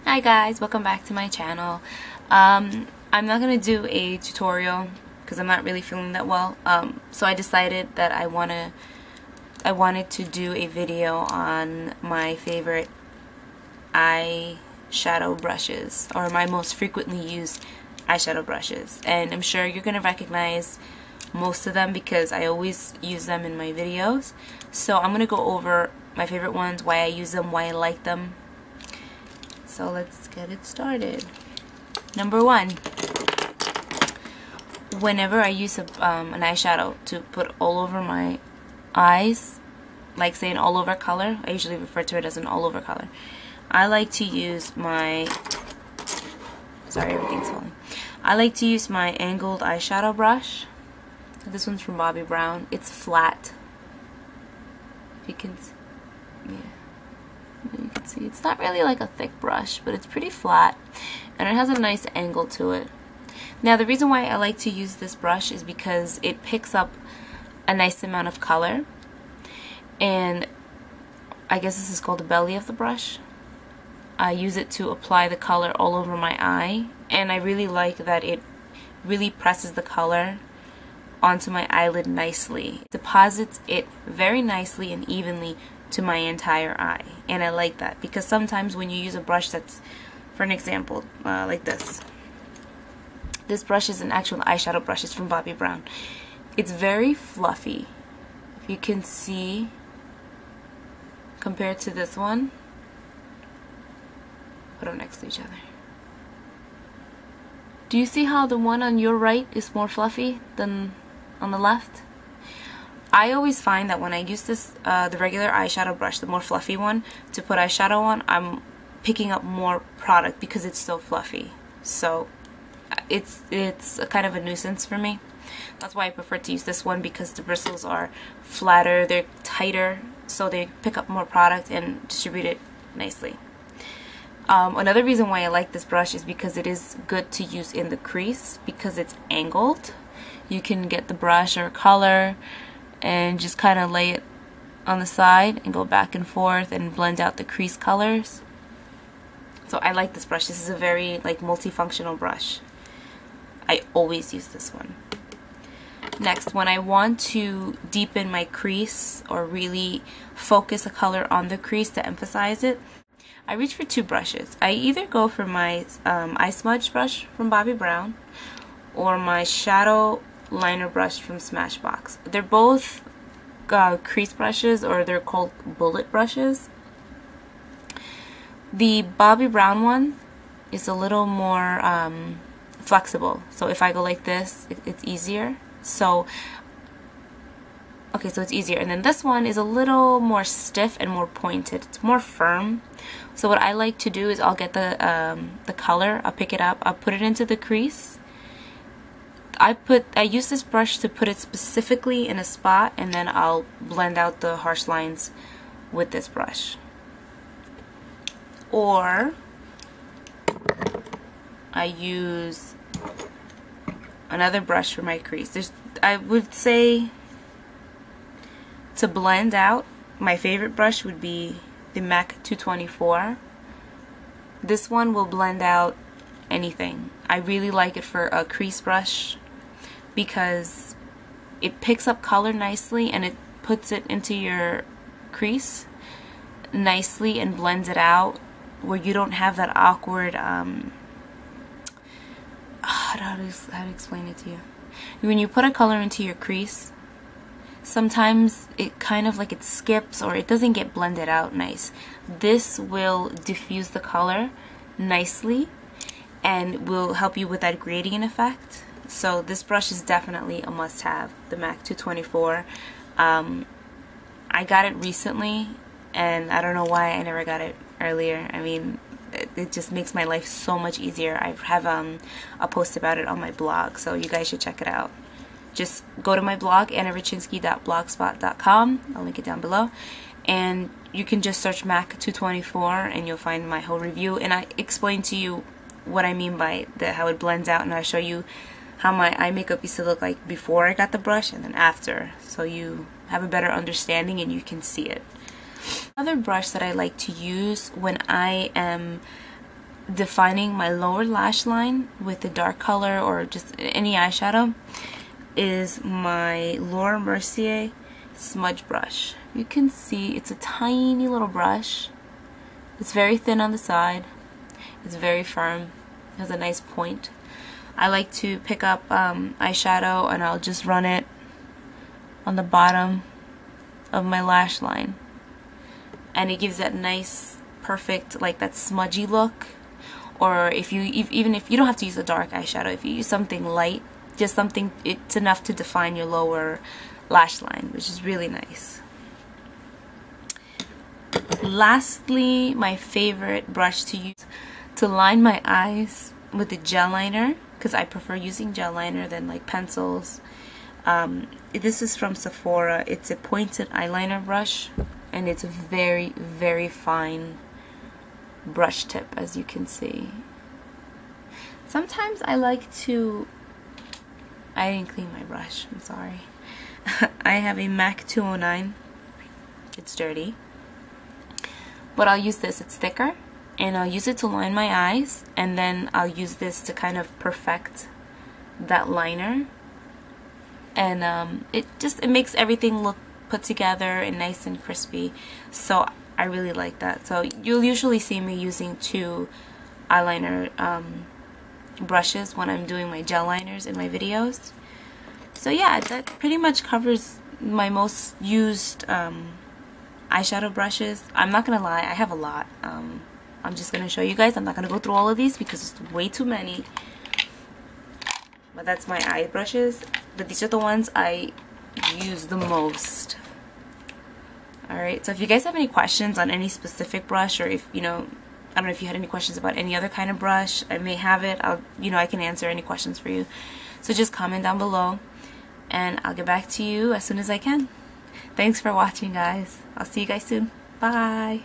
Hi guys, welcome back to my channel. I'm not gonna do a tutorial because I'm not really feeling that well. So I decided that I wanted to do a video on my favorite eyeshadow brushes, or my most frequently used eyeshadow brushes. And I'm sure you're gonna recognize most of them because I always use them in my videos. So I'm gonna go over my favorite ones, why I use them, why I like them. So let's get it started. Number one, whenever I use an eyeshadow to put all over my eyes, like say an all over color, I usually refer to it as an all over color. I like to use my, sorry, everything's falling. I like to use my angled eyeshadow brush. This one's from Bobbi Brown. It's flat. If you can, yeah. You can see it's not really like a thick brush, but it's pretty flat and it has a nice angle to it. Now the reason why I like to use this brush is because it picks up a nice amount of color, and I guess this is called the belly of the brush. I use it to apply the color all over my eye, and I really like that it really presses the color onto my eyelid nicely. It deposits it very nicely and evenly to my entire eye, and I like that because sometimes when you use a brush that's, for an example, like this brush is an actual eyeshadow brush. It's from Bobbi Brown. It's very fluffy, if you can see, compared to this one. Put them next to each other. Do you see how the one on your right is more fluffy than on the left? I always find that when I use this, the regular eyeshadow brush, the more fluffy one, to put eyeshadow on, I'm picking up more product because it's so fluffy. So it's a kind of a nuisance for me. That's why I prefer to use this one, because the bristles are flatter, they're tighter, so they pick up more product and distribute it nicely. Another reason why I like this brush is because it is good to use in the crease because it's angled. You can get the brush or color and just kind of lay it on the side and go back and forth and blend out the crease colors. So I like this brush. This is a very like multifunctional brush. I always use this one. Next, when I want to deepen my crease or really focus a color on the crease to emphasize it, I reach for two brushes. I either go for my eye smudge brush from Bobbi Brown or my shadow liner brush from Smashbox. They're both crease brushes, or they're called bullet brushes. The Bobbi Brown one is a little more flexible, so if I go like this, it's easier. So it's easier. And then this one is a little more stiff and more pointed. It's more firm. So what I like to do is I'll get the color, I'll pick it up, I'll put it into the crease. I use this brush to put it specifically in a spot, and then I'll blend out the harsh lines with this brush. Or I use another brush for my crease. I would say to blend out, my favorite brush would be the MAC 224. This one will blend out anything. I really like it for a crease brush because it picks up color nicely and it puts it into your crease nicely and blends it out where you don't have that awkward how to explain it to you. When you put a color into your crease, sometimes it kind of like it skips or it doesn't get blended out nice. This will diffuse the color nicely and will help you with that gradient effect. So this brush is definitely a must-have, the MAC 224. I got it recently, and I don't know why I never got it earlier. I mean, it just makes my life so much easier. I have a post about it on my blog, so you guys should check it out. Just go to my blog, reczynski.blogspot.com. I'll link it down below. And you can just search MAC 224 and you'll find my whole review. And I explain to you what I mean by how it blends out, and I'll show you how my eye makeup used to look like before I got the brush and then after, so you have a better understanding and you can see it. Another brush that I like to use when I am defining my lower lash line with a dark color or just any eyeshadow is my Laura Mercier smudge brush. You can see it's a tiny little brush. It's very thin on the side. It's very firm. It has a nice point. I like to pick up eyeshadow and I'll just run it on the bottom of my lash line. And it gives that nice, perfect, like that smudgy look. Or if you, even if you don't have to use a dark eyeshadow, if you use something light, just something, it's enough to define your lower lash line, which is really nice. Lastly, my favorite brush to use to line my eyes with a gel liner, because I prefer using gel liner than like pencils. This is from Sephora. It's a pointed eyeliner brush, and it's a very, very fine brush tip, as you can see. Sometimes I like to, I didn't clean my brush, I'm sorry. I have a MAC 209. It's dirty. But I'll use this, it's thicker, and I'll use it to line my eyes, and then I'll use this to kind of perfect that liner. And it makes everything look put together and nice and crispy. So I really like that. So you'll usually see me using two eyeliner brushes when I'm doing my gel liners in my videos. So yeah, that pretty much covers my most used eyeshadow brushes. I'm not gonna lie, I have a lot. I'm just gonna show you guys. I'm not gonna go through all of these because it's way too many. But that's my eye brushes. But these are the ones I use the most. Alright, so if you guys have any questions on any specific brush, or if, you know, I don't know if you had any questions about any other kind of brush, I may have it. I can answer any questions for you. So just comment down below, and I'll get back to you as soon as I can. Thanks for watching, guys. I'll see you guys soon. Bye.